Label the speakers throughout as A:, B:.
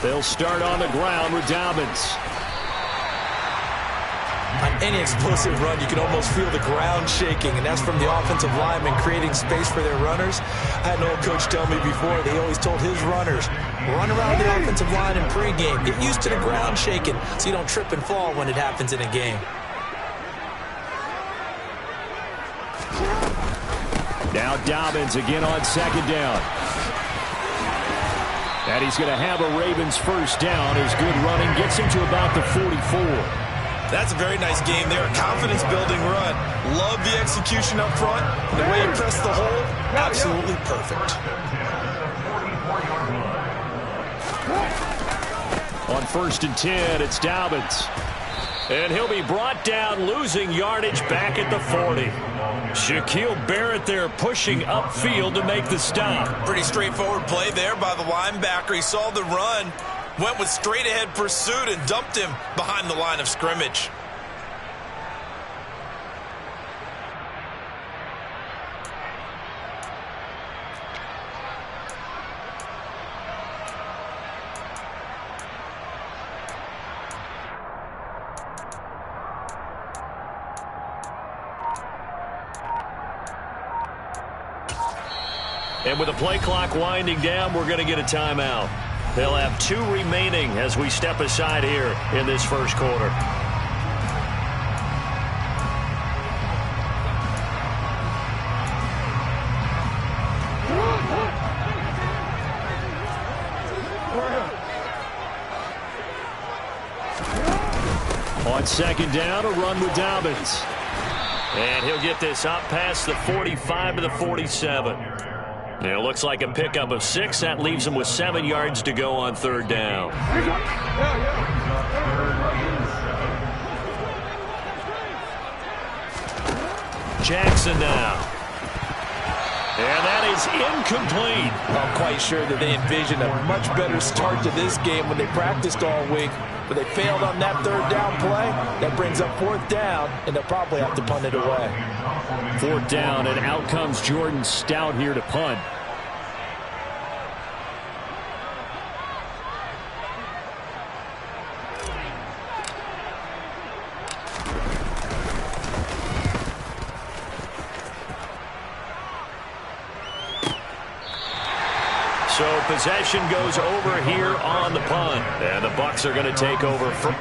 A: They'll start on the ground with Dobbins.
B: On any explosive run, you can almost feel the ground shaking, and that's from the offensive linemen creating space for their runners. I had an old coach tell me before, they always told his runners, run around the offensive line in pregame. Get used to the ground shaking so you don't trip and fall when it happens in a game.
A: Now Dobbins again on second down. And he's going to have a Ravens first down as good running gets him to about the 44.
C: That's a very nice game there. A confidence-building run. Love the execution up front. The way he pressed the hole, absolutely perfect.
A: On 1st and 10, it's Dobbins. And he'll be brought down, losing yardage back at the 40. Shaquille Barrett there pushing upfield to make the stop.
C: Pretty straightforward play there by the linebacker. He saw the run, went with straight-ahead pursuit, and dumped him behind the line of scrimmage.
A: And with the play clock winding down, we're going to get a timeout. They'll have 2 remaining as we step aside here in this first quarter. On second down, a run with Dobbins. And he'll get this up past the 45 to the 47. It looks like a pickup of 6. That leaves him with 7 yards to go on third down. Jackson now. And that is incomplete.
B: I'm quite sure that they envisioned a much better start to this game when they practiced all week. But they failed on that third down play. That brings up 4th down, and they'll probably have to punt it away.
A: 4th down, and out comes Jordan Stout here to punt. So possession goes over here on the punt. And the Bucs are going to take over from...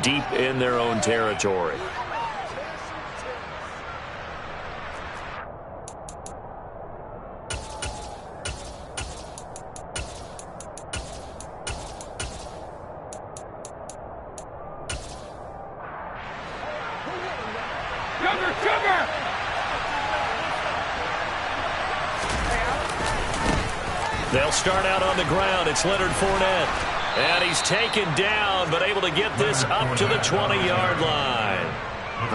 A: deep in their own territory. They'll start out on the ground. It's Leonard Fournette. And he's taken down, but able to get this up to the 20-yard line.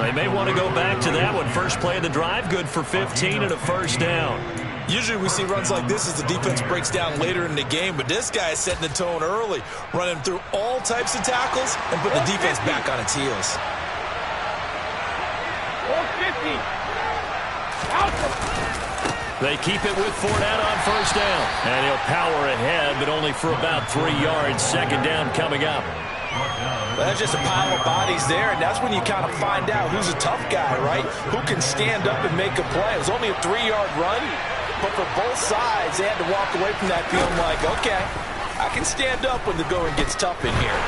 A: They may want to go back to that one. First play of the drive, good for 15 and a first down.
C: Usually we see runs like this as the defense breaks down later in the game, but this guy is setting the tone early, running through all types of tackles and put the defense back on its heels.
D: 450.
A: They keep it with Fournette on first down. And he'll power ahead, but only for about 3 yards. Second down coming up.
C: Well, that's just a pile of bodies there, and that's when you kind of find out who's a tough guy, right? Who can stand up and make a play. It was only a 3-yard run, but for both sides, they had to walk away from that feeling like, okay, I can stand up when the going gets tough in here.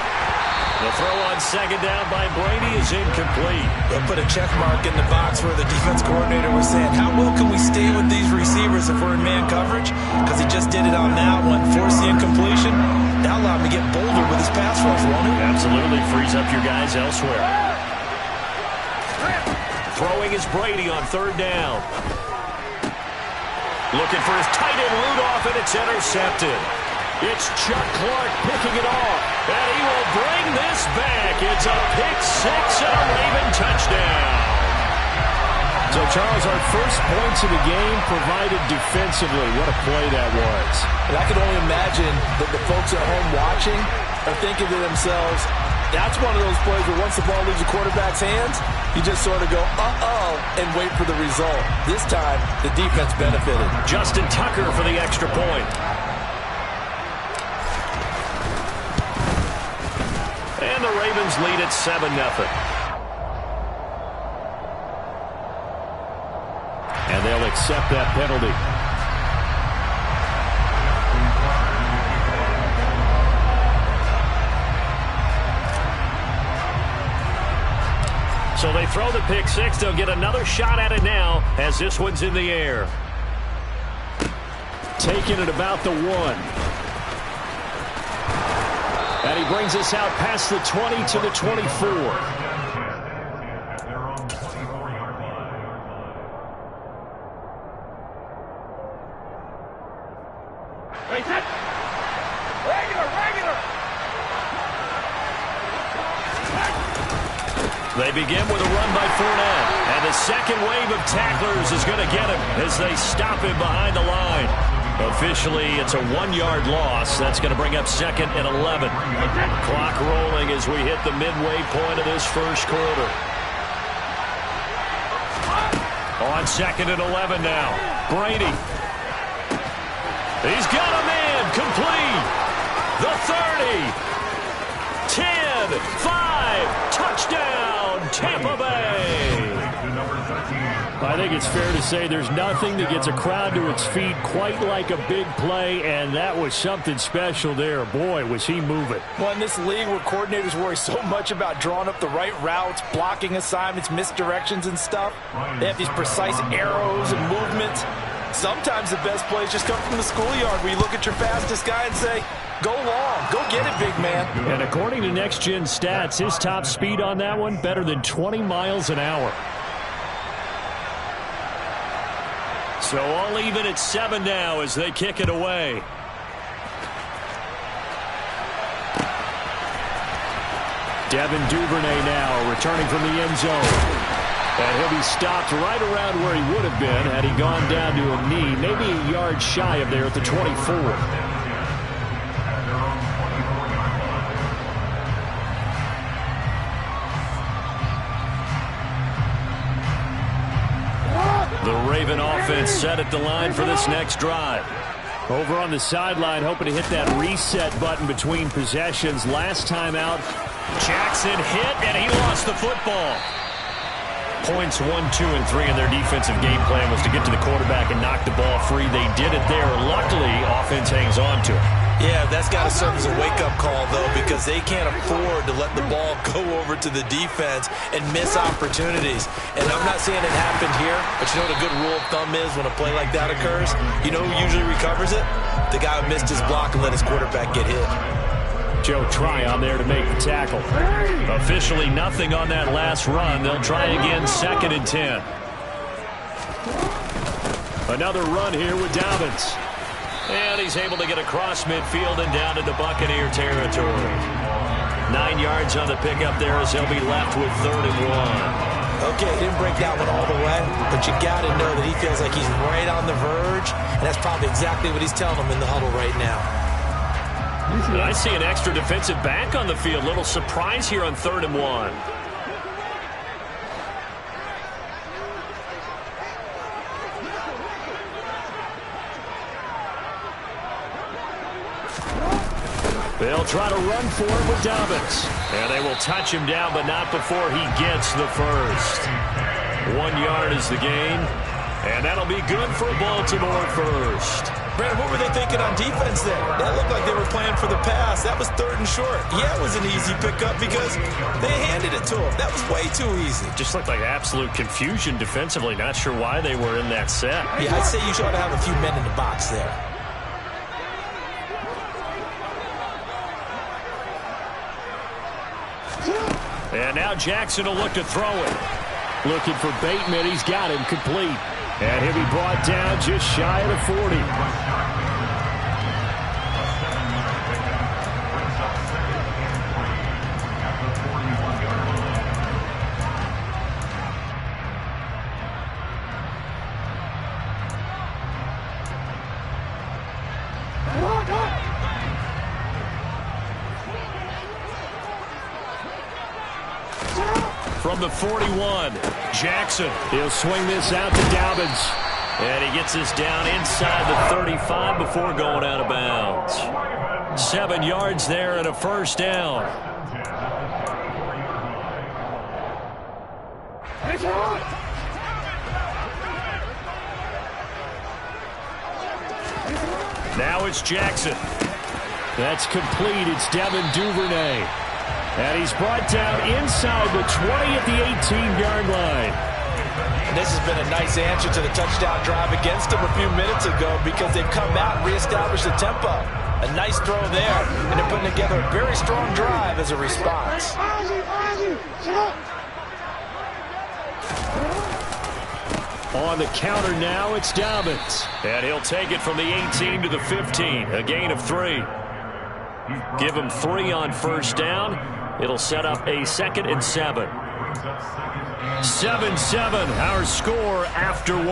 A: The throw on second down by Brady is incomplete.
C: They'll put a check mark in the box where the defense coordinator was saying, how well can we stay with these receivers if we're in man coverage? Because he just did it on that one. Force the incompletion. That allowed him to get bolder with his pass rush, won't it?
A: Absolutely. Frees up your guys elsewhere. Throwing is Brady on third down. Looking for his tight end Rudolph, and it's intercepted. It's Chuck Clark picking it off, and he will bring this back. It's a pick six and a Raven touchdown. So, Charles, our first points of the game provided defensively. What a play that was.
C: And I can only imagine that the folks at home watching are thinking to themselves, that's one of those plays where once the ball leaves the quarterback's hands, you just sort of go, uh-oh, and wait for the result. This time, the defense benefited.
A: Justin Tucker for the extra point. And the Ravens lead at 7-0. And they'll accept that penalty. So they throw the pick six. They'll get another shot at it now as this one's in the air. Taking it about the 1. And he brings us out past the 20 to the 24. They begin with a run by Fournette. And the second wave of tacklers is going to get him as they stop him behind the line. Officially, it's a 1-yard loss. That's going to bring up second and 11. Clock rolling as we hit the midway point of this first quarter. On second and 11 now. Brady. He's got a man complete. The 30. 10. 5. Touchdown, Tampa Bay. I think it's fair to say there's nothing that gets a crowd to its feet quite like a big play, and that was something special there. Boy, was he moving.
C: Well, in this league where coordinators worry so much about drawing up the right routes, blocking assignments, misdirections and stuff, they have these precise arrows and movements. Sometimes the best plays just come from the schoolyard where you look at your fastest guy and say, go long, go get it, big man.
A: And according to Next Gen Stats, his top speed on that one, better than 20 miles an hour. So all even at 7 now as they kick it away. Devin Duvernay now returning from the end zone. And he'll be stopped right around where he would have been had he gone down to a knee, maybe a yard shy of there at the 24. The Raven offense set at the line for this next drive. Over on the sideline, hoping to hit that reset button between possessions. Last time out, Jackson hit, and he lost the football. Points 1, 2, and 3 in their defensive game plan was to get to the quarterback and knock the ball free. They did it there. Luckily, offense hangs on to it.
B: Yeah, that's got to serve as a wake-up call, though, because they can't afford to let the ball go over to the defense and miss opportunities. And I'm not saying it happened here, but you know what a good rule of thumb is when a play like that occurs? You know who usually recovers it? The guy who missed his block and let his quarterback get hit.
A: Joe Tryon there to make the tackle. Officially nothing on that last run. They'll try again, 2nd and 10. Another run here with Dobbins. And he's able to get across midfield and down into Buccaneer territory. 9 yards on the pickup there as he'll be left with 3rd and 1.
B: Okay, didn't break that one all the way, but you got to know that he feels like he's right on the verge, and that's probably exactly what he's telling them in the huddle right now.
A: I see an extra defensive back on the field. Little surprise here on 3rd and 1. They'll try to run for it with Dobbins. And they will touch him down, but not before he gets the first. 1 yard is the gain. And that'll be good for Baltimore first.
B: Brandon, what were they thinking on defense there? That looked like they were playing for the pass. That was 3rd and short. Yeah, it was an easy pickup because they handed it to him. That was way too easy.
A: Just looked like absolute confusion defensively. Not sure why they were in that set.
B: Yeah, I'd say you should have a few men in the box there.
A: And now Jackson will look to throw it. Looking for Bateman. He's got him complete. And he'll be brought down just shy of the 40. From the 41, Jackson. He'll swing this out to Dobbins. And he gets this down inside the 35 before going out of bounds. 7 yards there and a first down. Now it's Jackson. That's complete. It's Devin Duvernay. And he's brought down inside the 20 at the 18-yard line.
C: And this has been a nice answer to the touchdown drive against them a few minutes ago because they've come out and reestablished the tempo. A nice throw there, and they're putting together a very strong drive as a response.
A: On the counter now, it's Dobbins. And he'll take it from the 18 to the 15, a gain of 3. Give him 3 on first down. It'll set up a 2nd and 7. 7-7, our score after 1.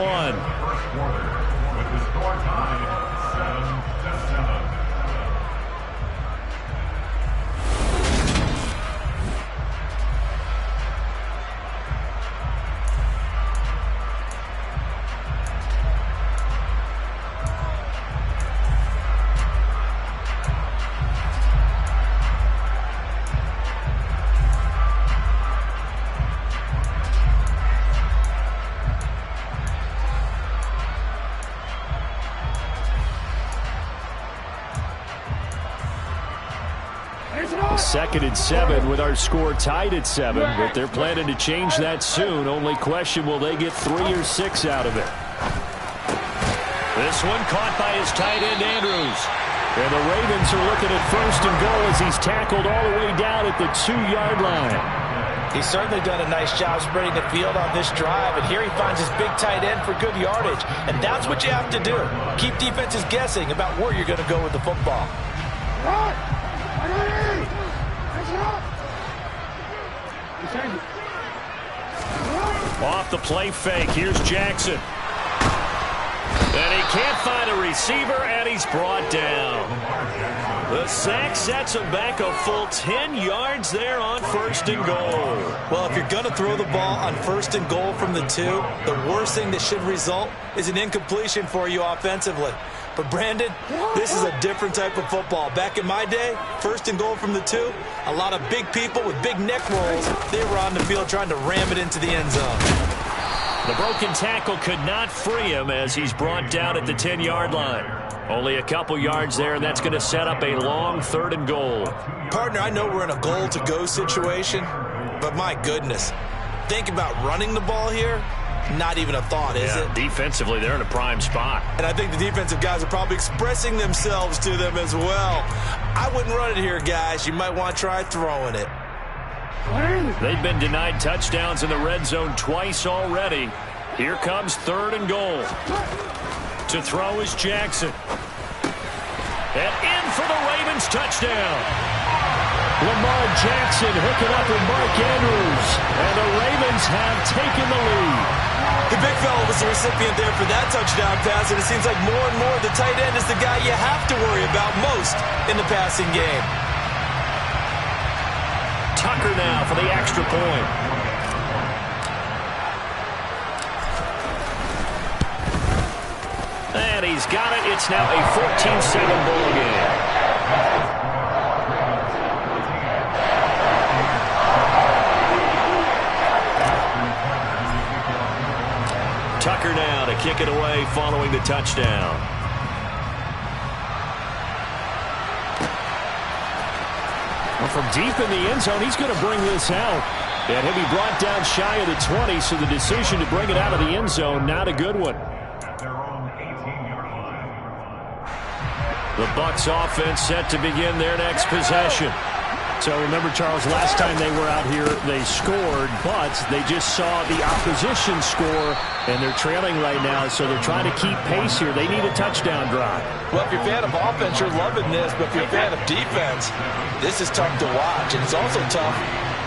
A: Second and 7 with our score tied at 7, but they're planning to change that soon. Only question, will they get 3 or 6 out of it? This one caught by his tight end, Andrews. And the Ravens are looking at 1st and goal as he's tackled all the way down at the 2-yard line.
C: He's certainly done a nice job spreading the field on this drive, and here he finds his big tight end for good yardage. And that's what you have to do. Keep defenses guessing about where you're going to go with the football.
A: Off the play fake, here's Jackson. And he can't find a receiver, and he's brought down. The sack sets him back a full 10 yards there on 1st and goal.
B: Well, if you're going to throw the ball on 1st and goal from the 2, the worst thing that should result is an incompletion for you offensively. But, Brandon, this is a different type of football. Back in my day, 1st and goal from the 2, a lot of big people with big neck rolls, they were on the field trying to ram it into the end zone.
A: The broken tackle could not free him as he's brought down at the 10-yard line. Only a couple yards there, and that's going to set up a long 3rd and goal.
B: Partner, I know we're in a goal-to-go situation, but my goodness, think about running the ball here. Not even a thought, is it?
A: Defensively, they're in a prime spot.
B: And I think the defensive guys are probably expressing themselves to them as well. I wouldn't run it here, guys. You might want to try throwing it.
A: They've been denied touchdowns in the red zone twice already. Here comes 3rd and goal. To throw is Jackson. And in for the Ravens touchdown. Lamar Jackson hooking up with Mark Andrews. And the Ravens have taken the lead.
B: The big fella was the recipient there for that touchdown pass, and it seems like more and more the tight end is the guy you have to worry about most in the passing game.
A: Tucker now for the extra point. And he's got it. It's now a 14-7 ball game. Tucker now to kick it away following the touchdown. Well, from deep in the end zone, he's going to bring this out. And he'll be brought down shy of the 20, so the decision to bring it out of the end zone, not a good one. The Bucs offense set to begin their next possession.
D: So remember, Charles, last time they were out here, they scored, but they just saw the opposition score, and they're trailing right now, so they're trying to keep pace here. They need a touchdown drive.
C: Well, if you're a fan of offense, you're loving this, but if you're a fan of defense, this is tough to watch, and it's also tough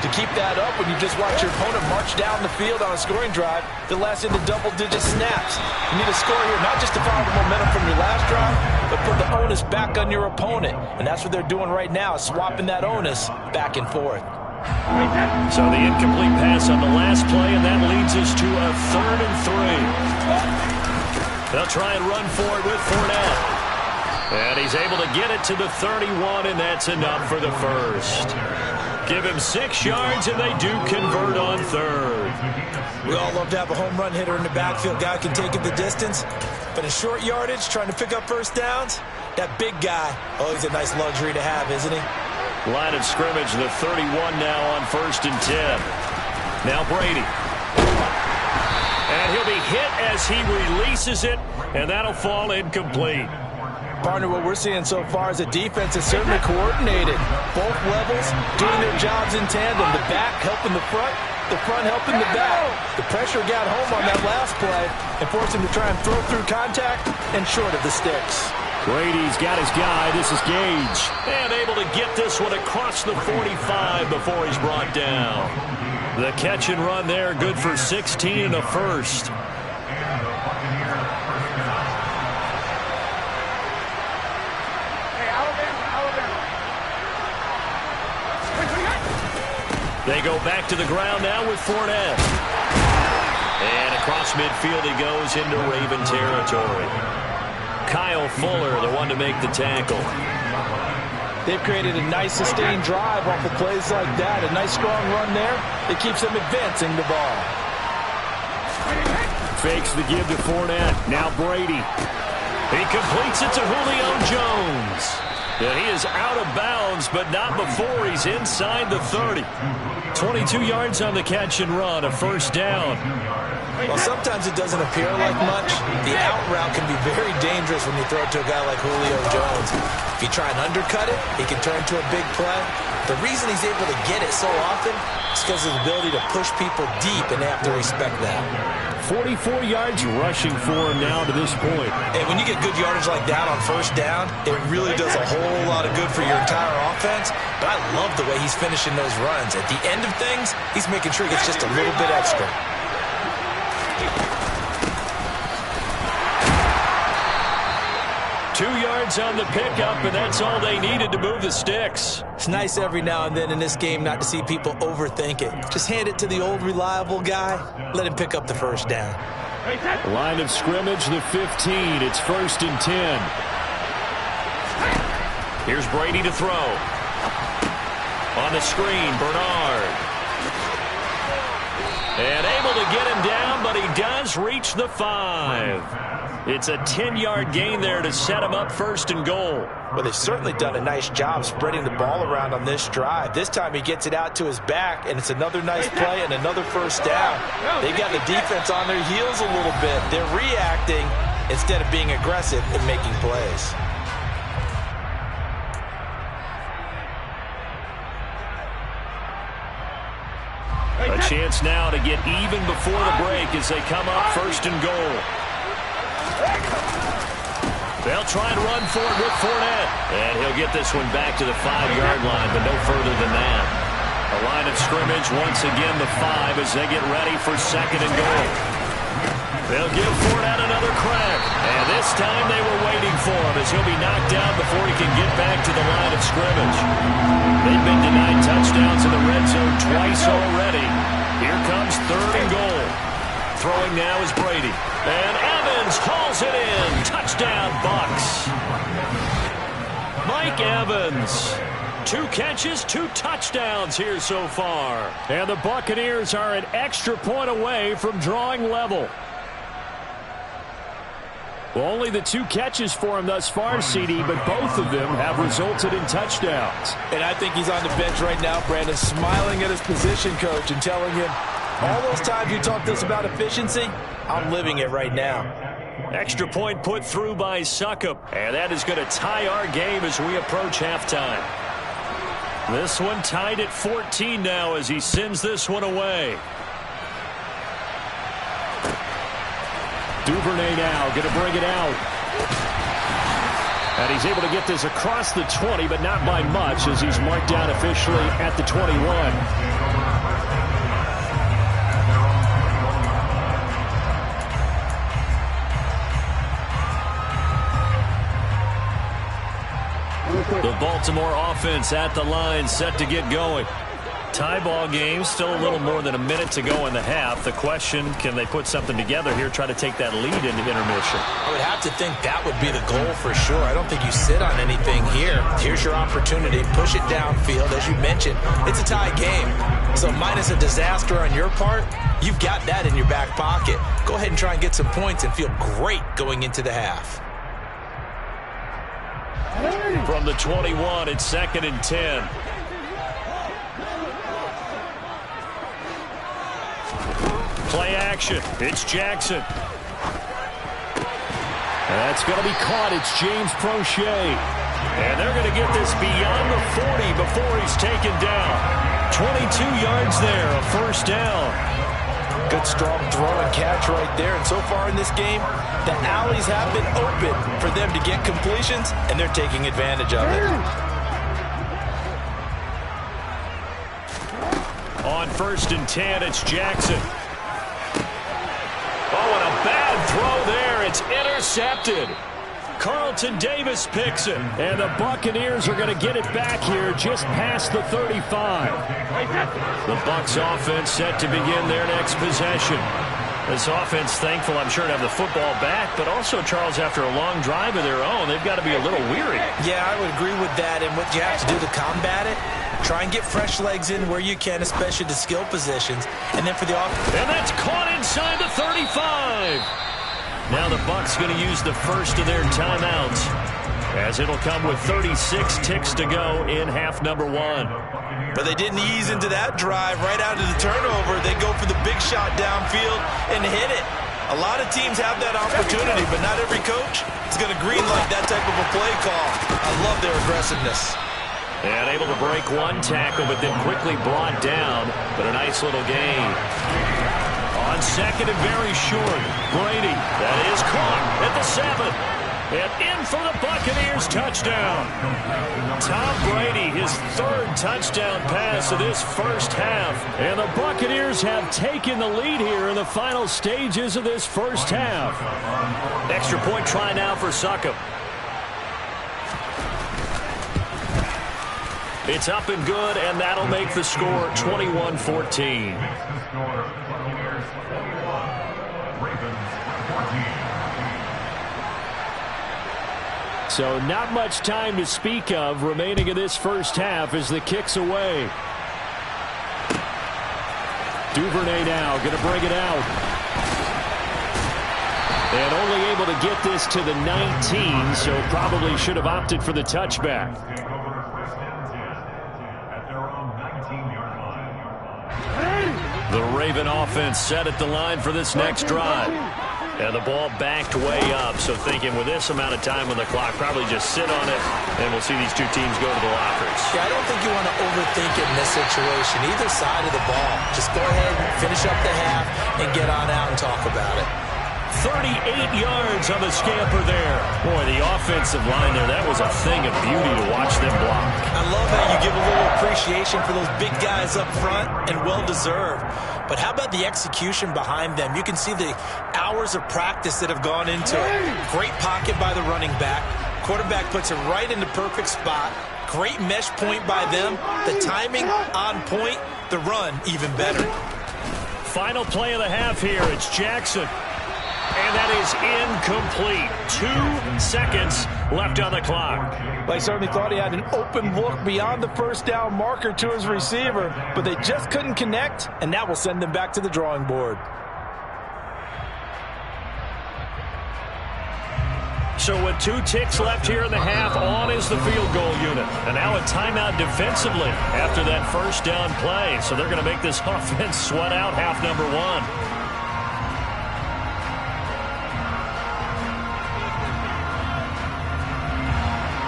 C: to keep that up when you just watch your opponent march down the field on a scoring drive that lasts into double-digit snaps. You need a score here, not just to follow the momentum from your last drive, but put the onus back on your opponent. And that's what they're doing right now, swapping that onus back and forth.
A: So the incomplete pass on the last play, and that leads us to a 3rd and 3. They'll try and run for it with Fournette. And he's able to get it to the 31, and that's enough for the first. Give him 6 yards, and they do convert on 3rd.
B: We all love to have a home run hitter in the backfield. Guy can take it the distance. But in short yardage, trying to pick up first downs, that big guy, oh, he's a nice luxury to have, isn't he?
A: Line of scrimmage, the 31 now on 1st and 10. Now Brady. And he'll be hit as he releases it, and that'll fall incomplete.
C: Partner, what we're seeing so far is the defense is certainly coordinated. Both levels doing their jobs in tandem. The back helping the front helping the back. The pressure got home on that last play and forced him to try and throw through contact and short of the sticks.
A: Brady's got his guy. This is Gage. And able to get this one across the 45 before he's brought down. The catch and run there, good for 16 and a first. They go back to the ground now with Fournette. And across midfield he goes into Raven territory. Kyle Fuller, the one to make the tackle.
C: They've created a nice sustained drive off of plays like that. A nice strong run there. It keeps them advancing the ball.
A: Fakes the give to Fournette. Now Brady. He completes it to Julio Jones. And he is out of bounds, but not before he's inside the 30. 22 yards on the catch and run, a first down.
B: Well, sometimes it doesn't appear like much. The out route can be very dangerous when you throw it to a guy like Julio Jones. If you try and undercut it, he can turn into a big play. The reason he's able to get it so often is because of his ability to push people deep, and they have to respect that.
A: 44 yards rushing for him now to this point.
B: And when you get good yardage like that on first down, it really does a whole lot of good for your entire offense. But I love the way he's finishing those runs. At the end of things, he's making sure he gets just a little bit extra.
A: Two yards on the pickup, and that's all they needed to move the sticks.
B: It's nice every now and then in this game not to see people overthink it. Just hand it to the old reliable guy. Let him pick up the first down.
A: Line of scrimmage, the 15. It's 1st and 10. Here's Brady to throw. On the screen, Bernard. And able to get him down, but he does reach the 5. It's a 10-yard gain there to set him up first and goal.
C: Well, they've certainly done a nice job spreading the ball around on this drive. This time he gets it out to his back, and it's another nice play and another first down. They've got the defense on their heels a little bit. They're reacting instead of being aggressive and making plays.
A: A chance now to get even before the break as they come up first and goal. They'll try and run for it with Fournette. And he'll get this one back to the 5-yard line, but no further than that. A line of scrimmage once again the 5 as they get ready for second and goal. They'll give Fournette another crack. And this time they were waiting for him as he'll be knocked down before he can get back to the line of scrimmage. They've been denied touchdowns in the red zone twice already. Here comes third and goal. Throwing now is Brady. And Evans hauls it in. Touchdown, Bucs. Mike Evans. 2 catches, 2 touchdowns here so far.
D: And the Buccaneers are an extra point away from drawing level. Well, only the 2 catches for him thus far, CD, but both of them have resulted in touchdowns.
C: And I think he's on the bench right now, Brandon, smiling at his position coach and telling him, all those times you talked to us about efficiency, I'm living it right now.
A: Extra point put through by Succop. And that is going to tie our game as we approach halftime. This one tied at 14 now as he sends this one away.
D: Duvernay now going to bring it out. And he's able to get this across the 20, but not by much as he's marked down officially at the 21.
A: The Baltimore offense at the line set to get going. Tie ball game, still a little more than a minute to go in the half. The question, can they put something together here, try to take that lead into intermission?
C: I would have to think that would be the goal for sure. I don't think you sit on anything here. Here's your opportunity. Push it downfield. As you mentioned, it's a tie game. So minus a disaster on your part, you've got that in your back pocket. Go ahead and try and get some points and feel great going into the half.
A: From the 21, it's 2nd and 10. Play action. It's Jackson.
D: That's going to be caught. It's James Prochet.
A: And they're going to get this beyond the 40 before he's taken down. 22 yards there, a first down.
C: Good strong throw and catch right there. And so far in this game, the alleys have been open for them to get completions, and they're taking advantage of it.
A: On 1st and 10, it's Jackson. Oh, and a bad throw there. It's intercepted. Carlton Davis picks it.
D: And the Buccaneers are going to get it back here just past the 35.
A: The Bucs offense set to begin their next possession. This offense thankful, I'm sure, to have the football back, but also, Charles, after a long drive of their own, they've got to be a little weary.
C: Yeah, I would agree with that. And what you have to do to combat it, try and get fresh legs in where you can, especially to skill positions. And then for the offense.
A: And that's caught inside the 35. Now the Bucs going to use the first of their timeouts, as it'll come with 36 ticks to go in half number 1.
C: But they didn't ease into that drive right out of the turnover. They go for the big shot downfield and hit it. A lot of teams have that opportunity, but not every coach is going to greenlight that type of a play call. I love their aggressiveness.
A: And able to break one tackle, but then quickly brought down. But a nice little gain. On 2nd and very short, Brady. That is caught at the 7. And in for the Buccaneers touchdown. Tom Brady, his 3rd touchdown pass of this first half.
D: And the Buccaneers have taken the lead here in the final stages of this first half.
A: Extra point try now for Succop. It's up and good, and that'll make the score 21-14.
D: So not much time to speak of remaining in this first half as the kick's away. Duvernay now going to bring it out. And only able to get this to the 19, so probably should have opted for the touchback. The Raven offense set at the line for this next drive. And the ball backed way up, so thinking with this amount of time on the clock, probably just sit on it, and we'll see these two teams go to the lockers.
B: Yeah, I don't think you want to overthink it in this situation. Either side of the ball. Just go ahead and finish up the half and get on out and talk about it.
D: 38 yards on the scamper there. Boy, the offensive line there, that was a thing of beauty to watch them block.
B: I love how you give a little appreciation for those big guys up front, and well-deserved. But how about the execution behind them? You can see the hours of practice that have gone into it. Great pocket by the running back. Quarterback puts it right in the perfect spot. Great mesh point by them. The timing on point. The run even better.
D: Final play of the half here. It's Jackson. And that is incomplete. 2 seconds left on the clock.
C: They certainly thought he had an open look beyond the first down marker to his receiver, but they just couldn't connect, and that will send them back to the drawing board.
D: So with 2 ticks left here in the half, on is the field goal unit. And now a timeout defensively after that first down play. So they're going to make this offense sweat out half number 1.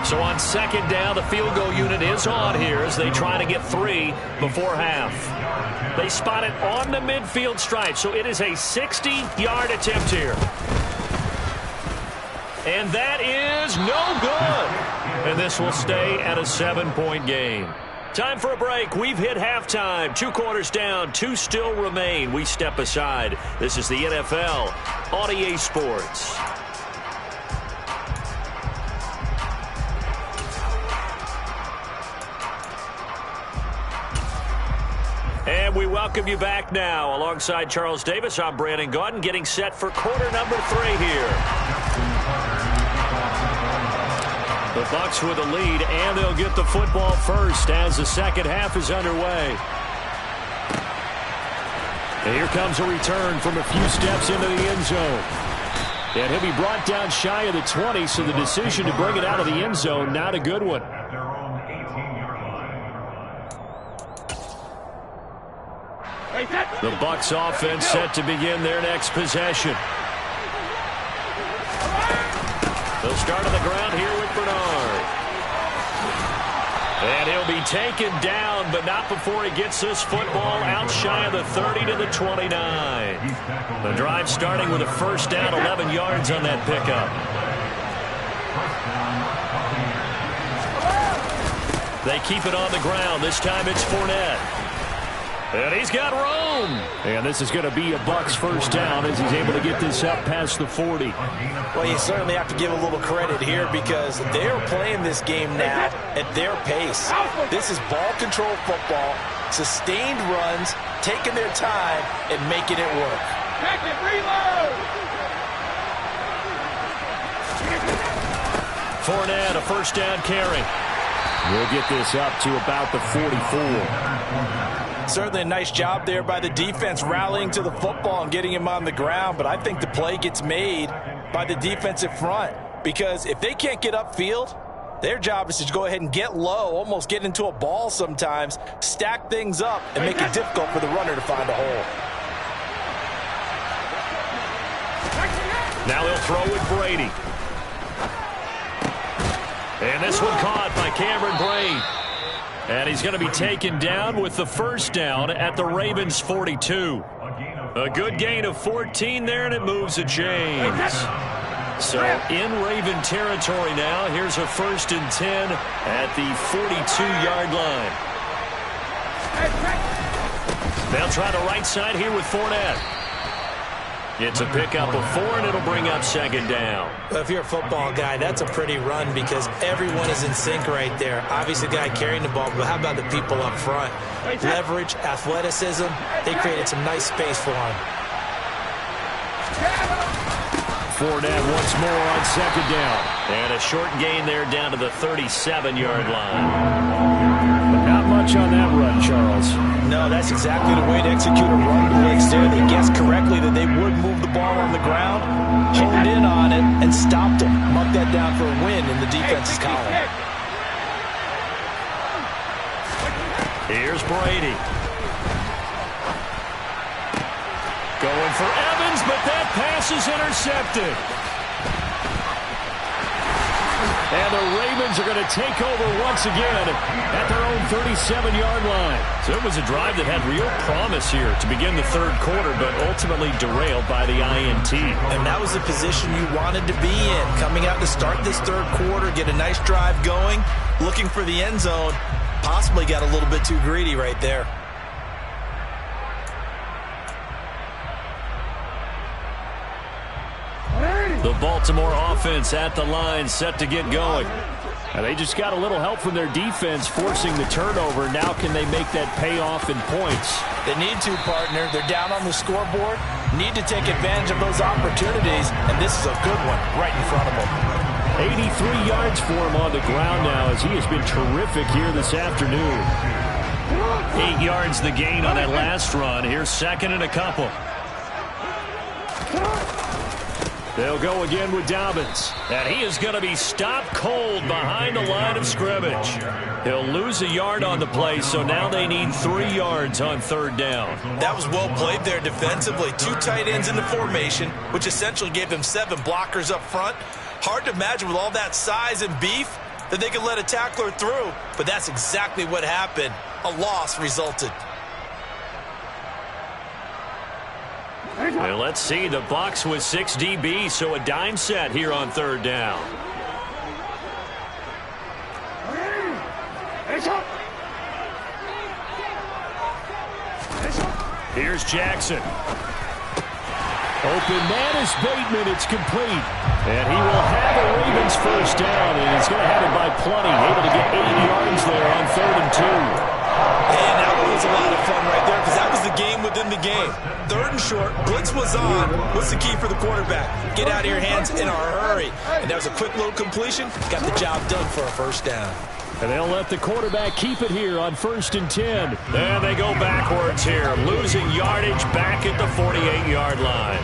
D: So on second down, the field goal unit is on here as they try to get 3 before half. They spot it on the midfield stripe, so it is a 60-yard attempt here. And that is no good. And this will stay at a 7-point game. Time for a break. We've hit halftime. 2 quarters down, 2 still remain. We step aside. This is the NFL on EA Sports. And we welcome you back now. Alongside Charles Davis, I'm Brandon Gaudin, getting set for quarter number 3 here. The Bucs with a lead, and they'll get the football first as the second half is underway. And here comes a return from a few steps into the end zone. And he'll be brought down shy of the 20, so the decision to bring it out of the end zone, not a good one. The Bucs offense set to begin their next possession. They'll start on the ground here with Bernard. And he'll be taken down, but not before he gets this football out shy of the 30 to the 29. The drive starting with a first down, 11 yards on that pickup. They keep it on the ground. This time it's Fournette. And he's got room. And this is going to be a Bucs first down as he's able to get this up past the 40.
C: Well, you certainly have to give a little credit here because they're playing this game now at their pace. This is ball control football, sustained runs, taking their time and making it work.
D: Fournette, a first down carry. We'll get this up to about the 44.
C: Certainly a nice job there by the defense rallying to the football and getting him on the ground, but I think the play gets made by the defensive front because if they can't get upfield, their job is to go ahead and get low, almost get into a ball sometimes, stack things up, and make it difficult for the runner to find a hole.
D: Now they'll throw with Brady. And this one caught by Cameron Brate. And he's going to be taken down with the first down at the Ravens' 42. A good gain of 14 there, and it moves the chains. So in Raven territory now. Here's a 1st and 10 at the 42-yard line. They'll try the right side here with Fournette. It's a pickup of 4, and it'll bring up second down.
B: Well, if you're a football guy, that's a pretty run because everyone is in sync right there. Obviously, the guy carrying the ball, but how about the people up front? Leverage, athleticism, they created some nice space for him.
D: Fournette once more on second down. And a short gain there down to the 37-yard line. But not much on that run, Charles.
C: No, that's exactly the way to execute a run blitz there. They guessed correctly that they would move the ball on the ground, honed in on it, and stopped them. Mark that down for a win in the defense's column.
A: Here's Brady. Going for Evans, but that pass is intercepted. And the Ravens are going to take over once again at their own 37-yard line. So it was a drive that had real promise here to begin the third quarter, but ultimately derailed by the INT.
C: And that was the position you wanted to be in. Coming out to start this third quarter, get a nice drive going, looking for the end zone. Possibly got a little bit too greedy right there.
A: The Baltimore offense at the line, set to get going. And they just got a little help from their defense forcing the turnover. Now can they make that pay off in points?
C: They need to, partner. They're down on the scoreboard. Need to take advantage of those opportunities. And this is a good one right in front of them.
A: 83 yards for him on the ground now as he has been terrific here this afternoon. 8 yards the gain on that last run. Here's second and a couple. They'll go again with Dobbins. And he is going to be stopped cold behind the line of scrimmage. He'll lose a yard on the play, so now they need 3 yards on third down.
C: That was well played there defensively. 2 tight ends in the formation, which essentially gave them 7 blockers up front. Hard to imagine with all that size and beef that they could let a tackler through, but that's exactly what happened. A loss resulted.
A: Well, let's see, the Bucs with 6 DBs, so a dime set here on third down. Here's Jackson. Open man is Bateman. It's complete. And he will have a Ravens first down, and he's going to have it by plenty. Able to get 8 yards there on 3rd and 2.
C: And that was a lot of fun right there because that was the game within the game. 3rd and short, blitz was on. What's the key for the quarterback? Get out of your hands in a hurry. And that was a quick little completion. Got the job done for a first down.
A: And they'll let the quarterback keep it here on 1st and 10. And they go backwards here, losing yardage back at the 48-yard line.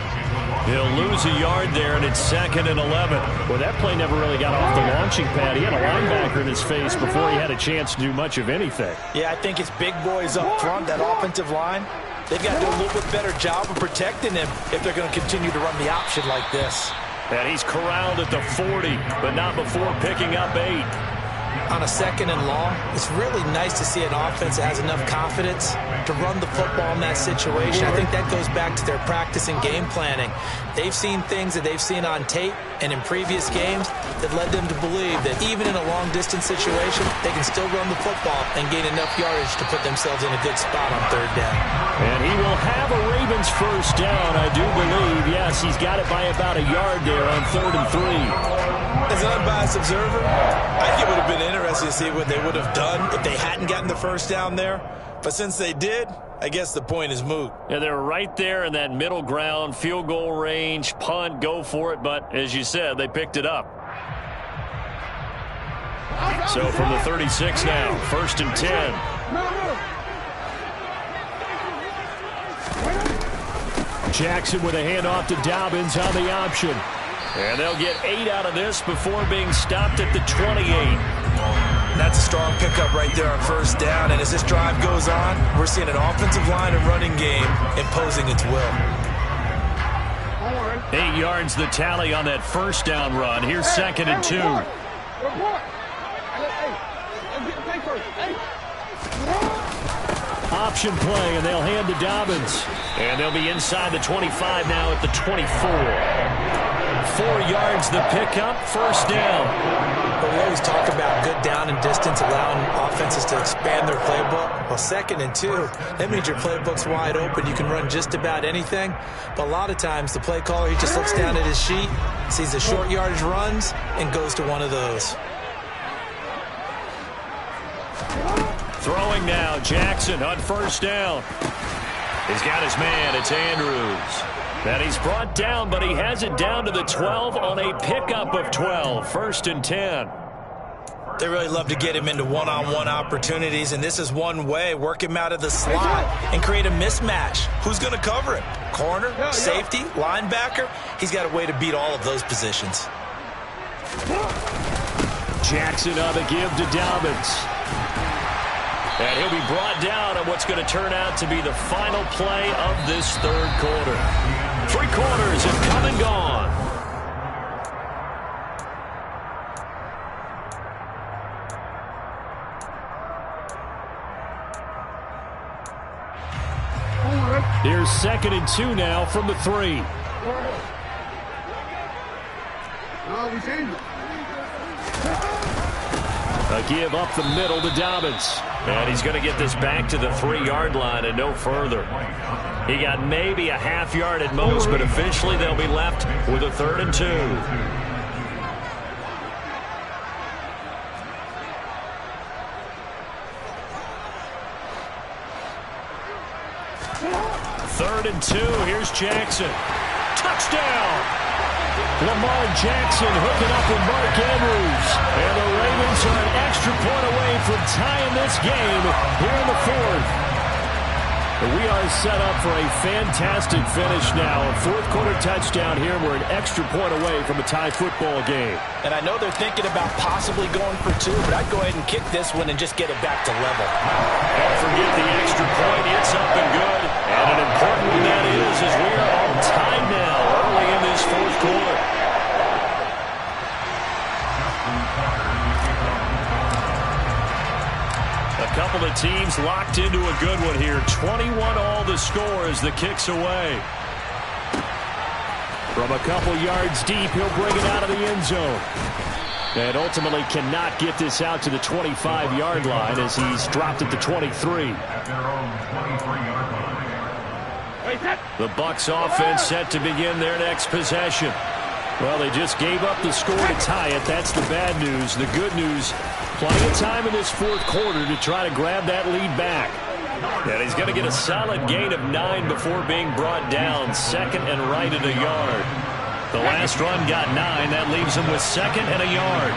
A: He'll lose a yard there, and it's 2nd and 11. Well, that play never really got off the launching pad. He had a linebacker in his face before he had a chance to do much of anything.
C: Yeah, I think it's big boys up front, that offensive line. They've got to do a little bit better job of protecting him if they're going to continue to run the option like this.
A: And he's corralled at the 40, but not before picking up 8.
C: On a 2nd and long, it's really nice to see an offense that has enough confidence to run the football in that situation. I think that goes back to their practice and game planning. They've seen things that they've seen on tape and in previous games that led them to believe that even in a long-distance situation, they can still run the football and gain enough yardage to put themselves in a good spot on 3rd down.
A: And he will have a Ravens first down, I do believe. Yes, he's got it by about a yard there on 3rd and 3.
C: As an unbiased observer, I think it would have been interesting to see what they would have done if they hadn't gotten the first down there. But since they did, I guess the point is moot.
A: Yeah, they're right there in that middle ground, field goal range, punt, go for it. But as you said, they picked it up. So from the 36 now, 1st and 10. Jackson with a handoff to Dobbins on the option. And they'll get 8 out of this before being stopped at the 28.
C: That's a strong pickup right there on 1st down. And as this drive goes on, we're seeing an offensive line and running game imposing its will.
A: 8 yards the tally on that 1st down run. Here's 2nd and 2. Option play, and they'll hand to Dobbins. And they'll be inside the 25 now at the 24. 4 yards the pickup, 1st down.
C: But we always talk about good down and distance, allowing offenses to expand their playbook. Well, 2nd and 2, that means your playbook's wide open. You can run just about anything. But a lot of times, the play caller, he just looks down at his sheet, sees the short yardage runs, and goes to one of those.
A: Throwing now, Jackson on 1st down. He's got his man, it's Andrews. And he's brought down, but he has it down to the 12 on a pickup of 12. 1st and 10.
B: They really love to get him into one-on-one opportunities, and this is one way. Work him out of the slot and create a mismatch. Who's going to cover him? Corner, safety, linebacker? He's got a way to beat all of those positions.
A: Jackson on the give to Dobbins. And he'll be brought down on what's going to turn out to be the final play of this third quarter. 3 quarters have come and gone. Here's 2nd and 2 now from the 3. A give up the middle to Dobbins. And he's going to get this back to the 3-yard line and no further. He got maybe a half yard at most, but eventually they'll be left with a 3rd and 2. Third and 2. Here's Jackson. Touchdown! Lamar Jackson hooking up with Mark Andrews. And the Ravens are an extra point away from tying this game here in the 4th. We are set up for a fantastic finish now. A 4th quarter touchdown here. We're an extra point away from a tie football game.
C: And I know they're thinking about possibly going for 2, but I'd go ahead and kick this one and just get it back to level.
A: Don't forget the extra point. It's up and good. And an important one that is, as we are all tied now early in this 4th quarter. A couple of teams locked into a good one here. 21 all the score as the kick's away. From a couple yards deep, he'll bring it out of the end zone. And ultimately cannot get this out to the 25-yard line as he's dropped at the 23. The Bucs offense set to begin their next possession. Well, they just gave up the score to tie it. That's the bad news. The good news, plenty of time in this 4th quarter to try to grab that lead back. And he's going to get a solid gain of 9 before being brought down. 2nd and right at a yard. The last run got 9. That leaves him with 2nd and a yard.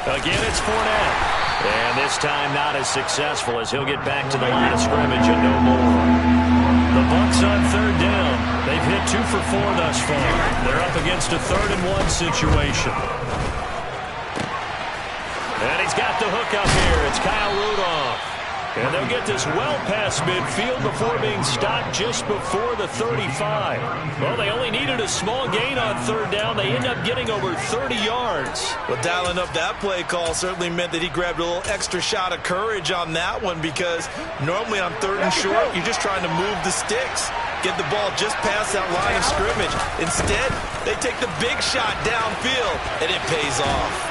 A: Again, it's Fournette. And this time not as successful as he'll get back to the line of scrimmage and no more. The Bucs on 3rd down. They've hit 2 for 4 thus far. They're up against a 3rd and 1 situation. And he's got the hook up here. It's Kyle Rudolph. And they'll get this well past midfield before being stopped just before the 35. Well, they only needed a small gain on 3rd down. They end up getting over 30 yards.
B: Well, dialing up that play call certainly meant that he grabbed a little extra shot of courage on that one, because normally on 3rd and short, you're just trying to move the sticks, get the ball just past that line of scrimmage. Instead, they take the big shot downfield, and it pays off.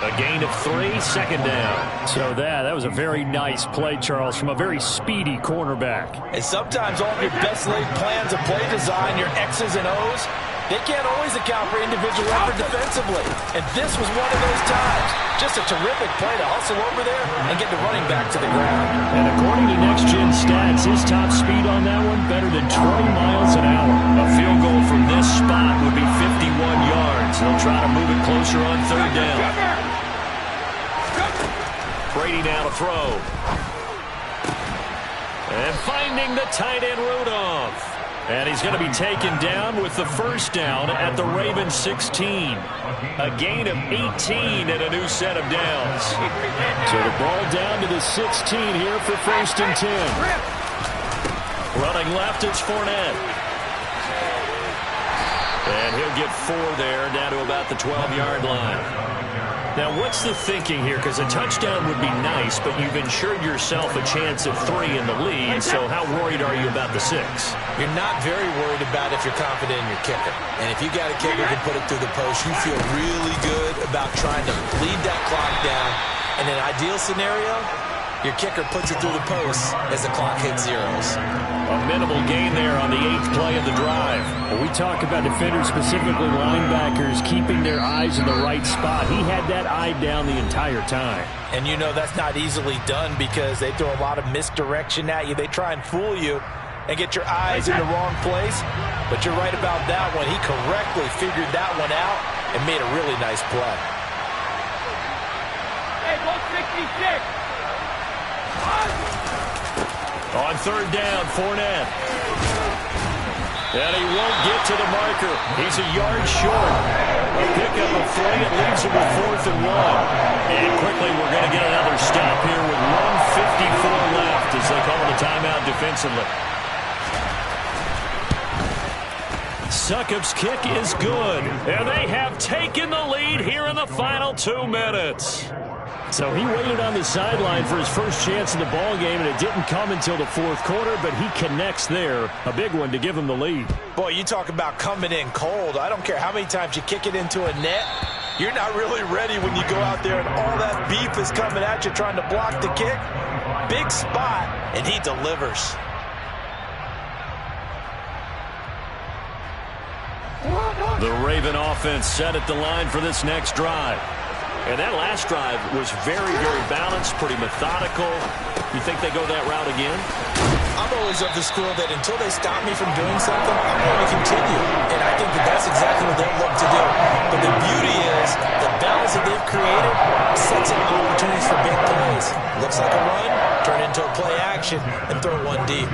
A: A gain of 3, 2nd down. So that was a very nice play, Charles, from a very speedy cornerback.
C: And sometimes all of your best laid plans of play design, your X's and O's, they can't always account for individual effort defensively. And this was one of those times. Just a terrific play to hustle over there and get the running back to the ground.
A: And according to Next Gen Stats, his top speed on that one better than 20 miles an hour. A field goal from this spot would be 51 yards. They'll try to move it closer on 3rd down. Brady now to throw. And finding the tight end Rudolph. And he's going to be taken down with the 1st down at the Ravens 16. A gain of 18 and a new set of downs. So the ball down to the 16 here for 1st and 10. Running left, it's Fournette. And he'll get 4 there, down to about the 12-yard line. Now, what's the thinking here? Because a touchdown would be nice, but you've ensured yourself a chance of 3 in the lead, so how worried are you about the 6?
B: You're not very worried about if you're confident in your kicker. And if you got a kicker who can put it through the post, you feel really good about trying to bleed that clock down. In an ideal scenario, your kicker puts it through the post as the clock hits zeros.
A: A minimal gain there on the 8th play of the drive. When we talk about defenders, specifically linebackers, keeping their eyes in the right spot, he had that eye down the entire time.
C: And you know that's not easily done because they throw a lot of misdirection at you. They try and fool you and get your eyes in the wrong place. But you're right about that one. He correctly figured that one out and made a really nice play.
E: Hey, go 66.
A: On third down, Fournette. And he won't get to the marker. He's a yard short. A pickup of 3. It leaves him with 4th and 1. And quickly we're going to get another stop here with 1:54 left as they call the timeout defensively. Succop's kick is good. And they have taken the lead here in the final 2 minutes. So he waited on the sideline for his first chance in the ball game, and it didn't come until the 4th quarter, but he connects there. A big one to give him the lead.
C: Boy, you talk about coming in cold. I don't care how many times you kick it into a net. You're not really ready when you go out there and all that beef is coming at you trying to block the kick. Big spot, and he delivers.
A: The Raven offense set at the line for this next drive. And that last drive was very, very balanced, pretty methodical. You think they go that route again?
C: I'm always of the school that until they stop me from doing something, I'm going to continue. And I think that that's exactly what they'll look to do. But the beauty is the balance that they've created sets up opportunities for big plays. Looks like a run, turn into a play action, and throw one deep.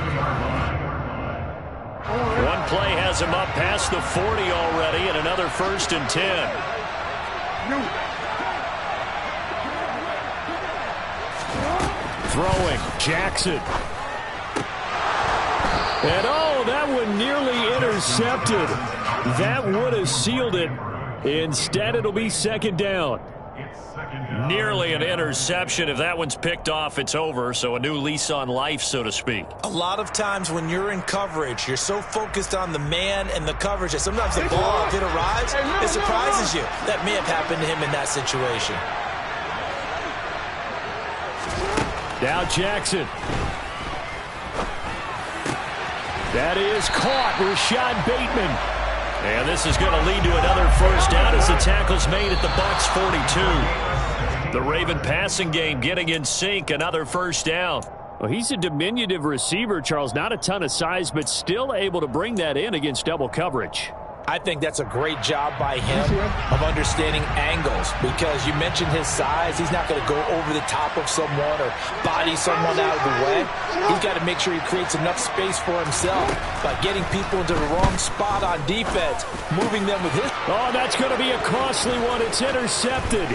A: One play has him up past the 40 already, and another 1st and 10. Throwing, Jackson. And oh, that one nearly intercepted. That would have sealed it. Instead, it'll be 2nd down. Nearly an interception. If that one's picked off, it's over. So a new lease on life, so to speak.
C: A lot of times when you're in coverage, you're so focused on the man and the coverage that sometimes the ball, if it arrives, it surprises you. That may have happened to him in that situation.
A: Now Jackson. That is caught. Rashad Bateman. And this is going to lead to another 1st down as the tackle's made at the Bucs 42. The Raven passing game getting in sync. Another 1st down. Well, he's a diminutive receiver, Charles. Not a ton of size, but still able to bring that in against double coverage.
C: I think that's a great job by him of understanding angles, because you mentioned his size. He's not going to go over the top of someone or body someone out of the way. He's got to make sure he creates enough space for himself by getting people into the wrong spot on defense, moving them with his...
A: Oh, that's going to be a costly one. It's intercepted.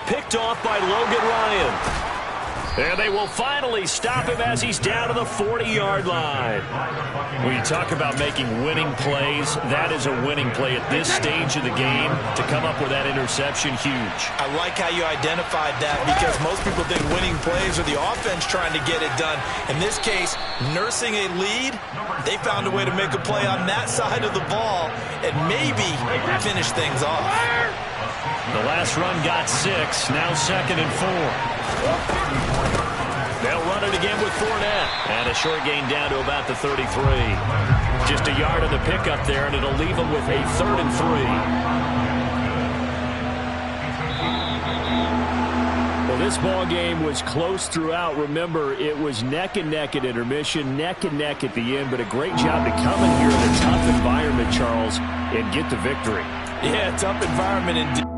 A: Picked off by Logan Ryan. And they will finally stop him as he's down to the 40-yard line. When you talk about making winning plays, that is a winning play at this stage of the game. To come up with that interception, huge.
C: I like how you identified that, because most people think winning plays are the offense trying to get it done. In this case, nursing a lead, they found a way to make a play on that side of the ball and maybe finish things off.
A: The last run got 6, now 2nd and 4. They'll run it again with Fournette. And a short gain down to about the 33. Just a yard of the pickup there, and it'll leave them with a 3rd and 3. Well, this ball game was close throughout. Remember, it was neck and neck at intermission, neck and neck at the end, but a great job to come in here in a tough environment, Charles, and get the victory.
C: Yeah, tough environment indeed.